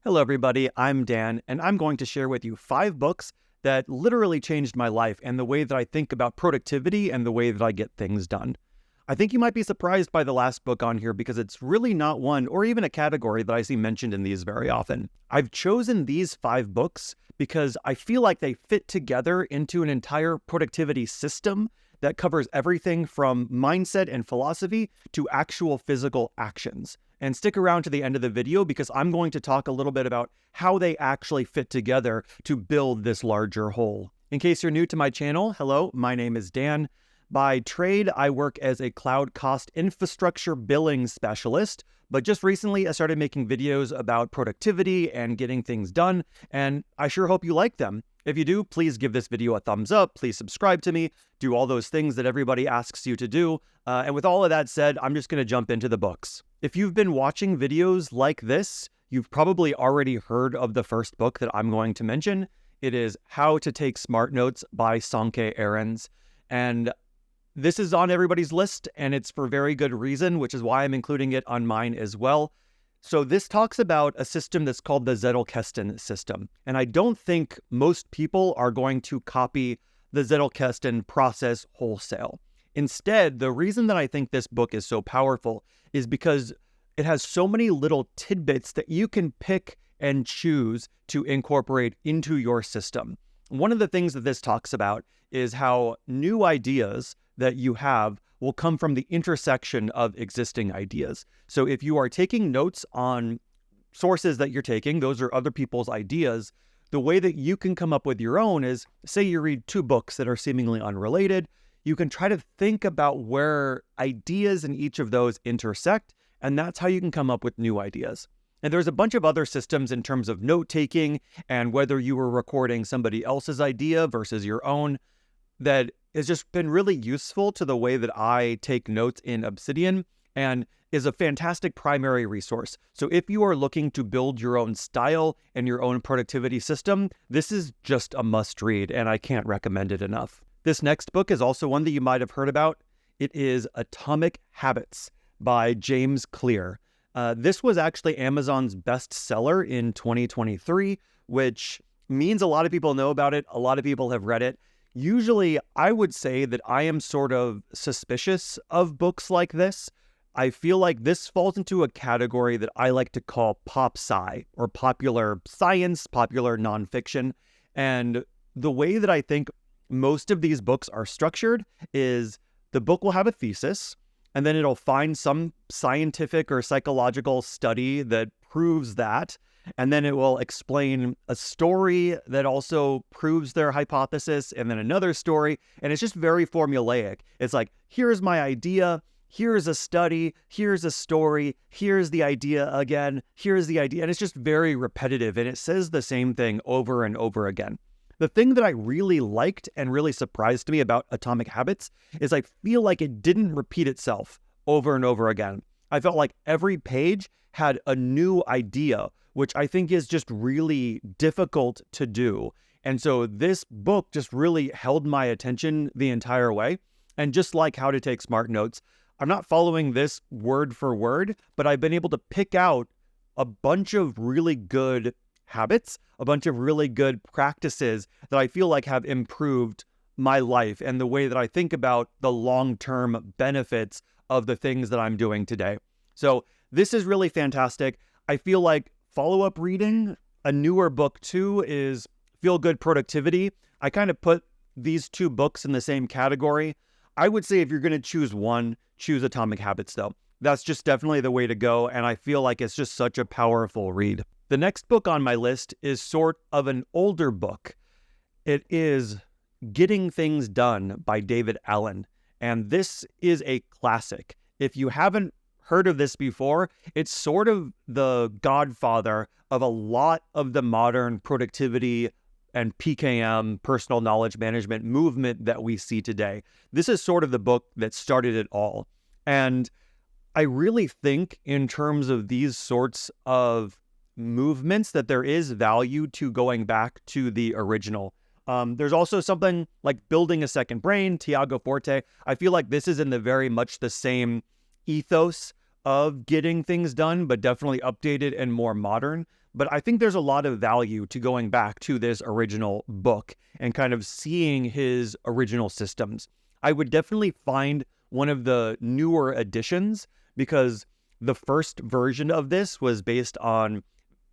Hello, everybody. I'm Dan, and I'm going to share with you 5 books that literally changed my life and the way that I think about productivity and the way that I get things done. I think you might be surprised by the last book on here because it's really not one or even a category that I see mentioned in these very often. I've chosen these 5 books because I feel like they fit together into an entire productivity system that covers everything from mindset and philosophy to actual physical actions. And stick around to the end of the video because I'm going to talk a little bit about how they actually fit together to build this larger whole. In case you're new to my channel, hello, my name is Dan. By trade, I work as a cloud cost infrastructure billing specialist, but just recently I started making videos about productivity and getting things done, and I sure hope you like them. If you do, please give this video a thumbs up, please subscribe to me, do all those things that everybody asks you to do, and with all of that said, I'm just going to jump into the books. If you've been watching videos like this, you've probably already heard of the first book that I'm going to mention. It is How to Take Smart Notes by Sankey Ahrens, and this is on everybody's list, and it's for very good reason, which is why I'm including it on mine as well. So this talks about a system that's called the Zettelkasten system. And I don't think most people are going to copy the Zettelkasten process wholesale. Instead, the reason that I think this book is so powerful is because it has so many little tidbits that you can pick and choose to incorporate into your system. One of the things that this talks about is how new ideas that you have will come from the intersection of existing ideas. So if you are taking notes on sources that you're taking, those are other people's ideas, the way that you can come up with your own is, say you read 2 books that are seemingly unrelated, you can try to think about where ideas in each of those intersect, and that's how you can come up with new ideas. And there's a bunch of other systems in terms of note-taking and whether you were recording somebody else's idea versus your own that has just been really useful to the way that I take notes in Obsidian and is a fantastic primary resource. So if you are looking to build your own style and your own productivity system, this is just a must read and I can't recommend it enough. This next book is also one that you might have heard about. It is Atomic Habits by James Clear. This was actually Amazon's bestseller in 2023, which means a lot of people know about it. A lot of people have read it. Usually, I would say that I am sort of suspicious of books like this. I feel like this falls into a category that I like to call pop sci, or popular science, popular nonfiction. And the way that I think most of these books are structured is the book will have a thesis, and then it'll find some scientific or psychological study that proves that. And then it will explain a story that also proves their hypothesis, and then another story. And it's just very formulaic. It's like, here's my idea, here's a study, here's a story, here's the idea again, here's the idea. And it's just very repetitive, and it says the same thing over and over again. The thing that I really liked and really surprised me about Atomic Habits is I feel like it didn't repeat itself over and over again. I felt like every page had a new idea, which I think is just really difficult to do. And so this book just really held my attention the entire way. And just like How to Take Smart Notes, I'm not following this word for word, but I've been able to pick out a bunch of really good habits, a bunch of really good practices that I feel like have improved my life and the way that I think about the long-term benefits of the things that I'm doing today. So this is really fantastic. I feel like follow-up reading, a newer book too, is Feel Good Productivity. I kind of put these 2 books in the same category. I would say if you're going to choose one, choose Atomic Habits though. That's just definitely the way to go, and I feel like it's just such a powerful read. The next book on my list is sort of an older book. It is Getting Things Done by David Allen, and this is a classic. If you haven't heard of this before, it's sort of the godfather of a lot of the modern productivity and PKM, personal knowledge management movement that we see today. This is sort of the book that started it all. And I really think in terms of these sorts of movements that there is value to going back to the original. There's also something like Building a Second Brain, Tiago Forte. I feel like this is in the very much the same ethos of getting things done, but definitely updated and more modern. But I think there's a lot of value to going back to this original book and kind of seeing his original systems. I would definitely find one of the newer editions, because the first version of this was based on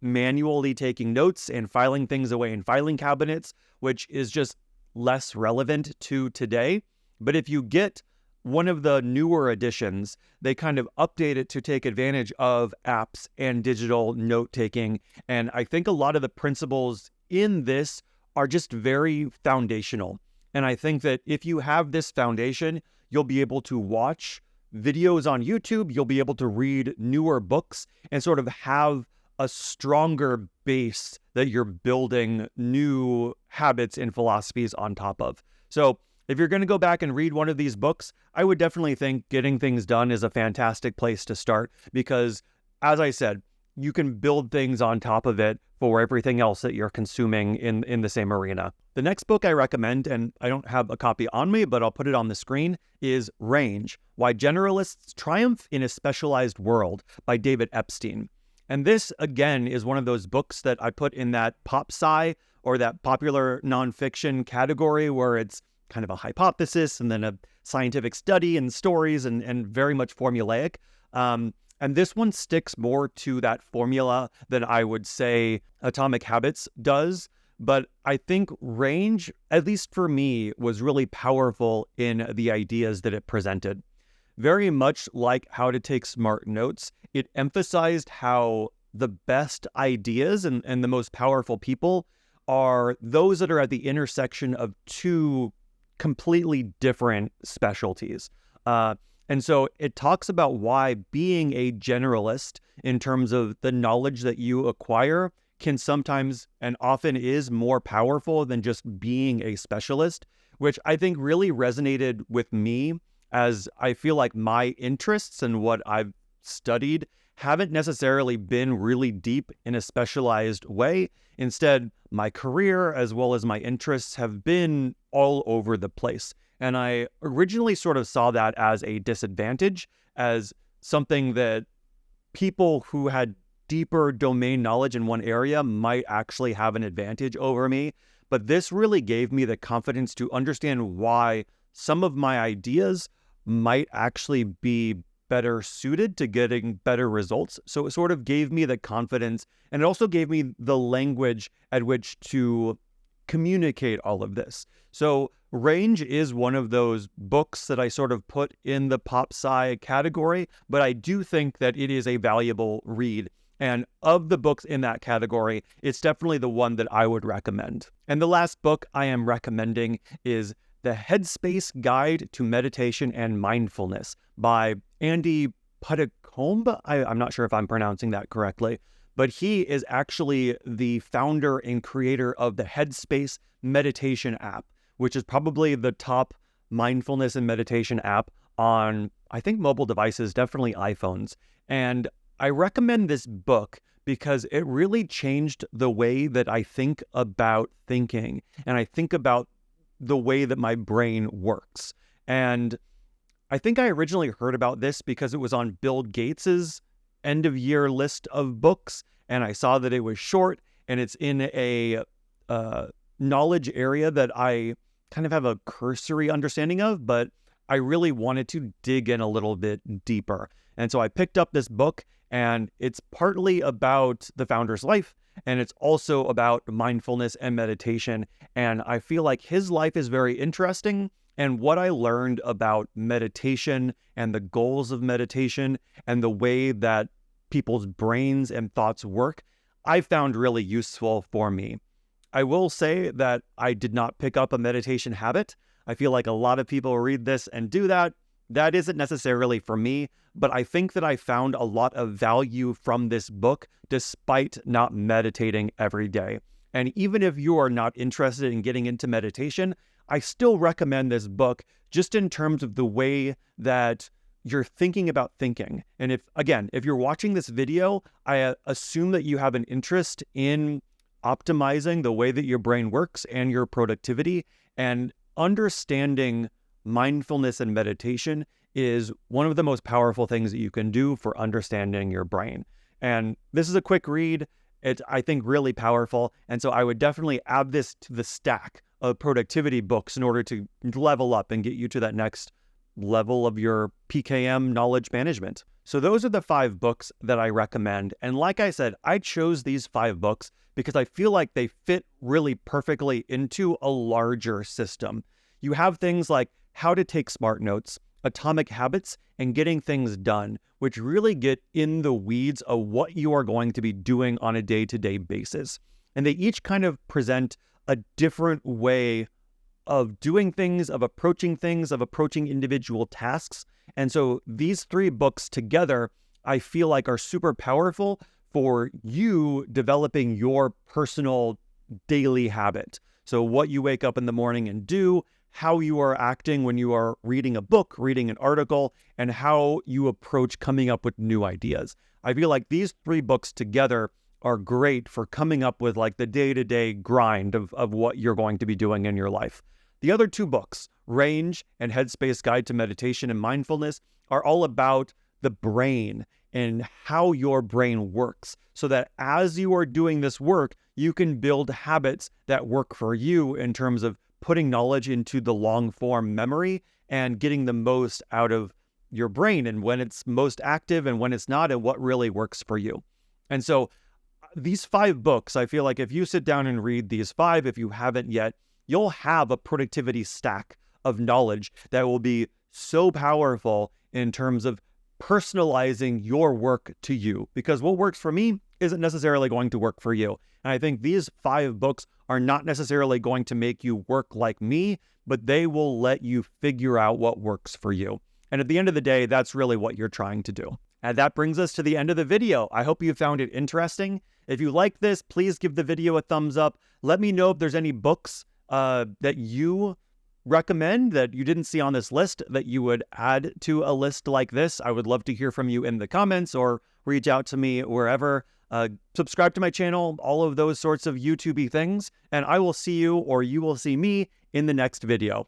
manually taking notes and filing things away in filing cabinets, which is just less relevant to today. But if you get one of the newer editions, they kind of update it to take advantage of apps and digital note-taking. And I think a lot of the principles in this are just very foundational. And I think that if you have this foundation, you'll be able to watch videos on YouTube, you'll be able to read newer books and sort of have a stronger base that you're building new habits and philosophies on top of. So if you're going to go back and read one of these books, I would definitely think Getting Things Done is a fantastic place to start, because, as I said, you can build things on top of it for everything else that you're consuming in the same arena. The next book I recommend, and I don't have a copy on me, but I'll put it on the screen, is Range: Why Generalists Triumph in a Specialized World by David Epstein. And this, again, is one of those books that I put in that pop sci or that popular nonfiction category, where it's kind of a hypothesis and then a scientific study and stories and very much formulaic. And this one sticks more to that formula than I would say Atomic Habits does. But I think Range, at least for me, was really powerful in the ideas that it presented. Very much like How to Take Smart Notes, it emphasized how the best ideas and the most powerful people are those that are at the intersection of two completely different specialties. And so it talks about why being a generalist in terms of the knowledge that you acquire can sometimes and often is more powerful than just being a specialist, which I think really resonated with me, as I feel like my interests and what I've studied haven't necessarily been really deep in a specialized way. Instead, my career as well as my interests have been all over the place. And I originally sort of saw that as a disadvantage, as something that people who had deeper domain knowledge in one area might actually have an advantage over me. But this really gave me the confidence to understand why some of my ideas might actually be better suited to getting better results. So it sort of gave me the confidence, and it also gave me the language at which to communicate all of this. So Range is one of those books that I sort of put in the pop sci category, but I do think that it is a valuable read. And of the books in that category, it's definitely the one that I would recommend. And the last book I am recommending is The Headspace Guide to Meditation and Mindfulness by Andy Puddicombe. I'm not sure if I'm pronouncing that correctly, but he is actually the founder and creator of the Headspace meditation app, which is probably the top mindfulness and meditation app on, I think, mobile devices, definitely iPhones. And I recommend this book because it really changed the way that I think about thinking, and I think about the way that my brain works. And I think I originally heard about this because it was on Bill Gates's end of year list of books, and I saw that it was short and it's in a knowledge area that I kind of have a cursory understanding of, but I really wanted to dig in a little bit deeper. And so I picked up this book, and it's partly about the founder's life, and it's also about mindfulness and meditation. And I feel like his life is very interesting. And what I learned about meditation and the goals of meditation and the way that people's brains and thoughts work, I found really useful for me. I will say that I did not pick up a meditation habit. I feel like a lot of people read this and do that. That isn't necessarily for me, but I think that I found a lot of value from this book despite not meditating every day. And even if you are not interested in getting into meditation, I still recommend this book just in terms of the way that you're thinking about thinking. And if you're watching this video, I assume that you have an interest in optimizing the way that your brain works and your productivity, and understanding mindfulness and meditation is one of the most powerful things that you can do for understanding your brain. And this is a quick read. It's, I think, really powerful. And so I would definitely add this to the stack of productivity books in order to level up and get you to that next level of your PKM knowledge management. So those are the 5 books that I recommend. And like I said, I chose these 5 books because I feel like they fit really perfectly into a larger system. You have things like How to Take Smart Notes, Atomic Habits, and Getting Things Done, which really get in the weeds of what you are going to be doing on a day-to-day basis. And they each kind of present a different way of doing things, of approaching individual tasks. And so these 3 books together, I feel like are super powerful for you developing your personal daily habit. So what you wake up in the morning and do, how you are acting when you are reading a book, reading an article, and how you approach coming up with new ideas. I feel like these 3 books together are great for coming up with like the day-to-day grind of what you're going to be doing in your life. The other 2 books, Range and Headspace Guide to Meditation and Mindfulness, are all about the brain and how your brain works, so that as you are doing this work, you can build habits that work for you in terms of putting knowledge into the long-form memory and getting the most out of your brain and when it's most active and when it's not and what really works for you. And so these 5 books, I feel like if you sit down and read these 5, if you haven't yet, you'll have a productivity stack of knowledge that will be so powerful in terms of personalizing your work to you, because what works for me isn't necessarily going to work for you. And I think these 5 books are not necessarily going to make you work like me, but they will let you figure out what works for you. And at the end of the day, that's really what you're trying to do. And that brings us to the end of the video. I hope you found it interesting. If you like this, please give the video a thumbs up. Let me know if there's any books that you recommend that you didn't see on this list that you would add to a list like this. I would love to hear from you in the comments or reach out to me wherever. Subscribe to my channel, all of those sorts of YouTube-y things, and I will see you, or you will see me, in the next video.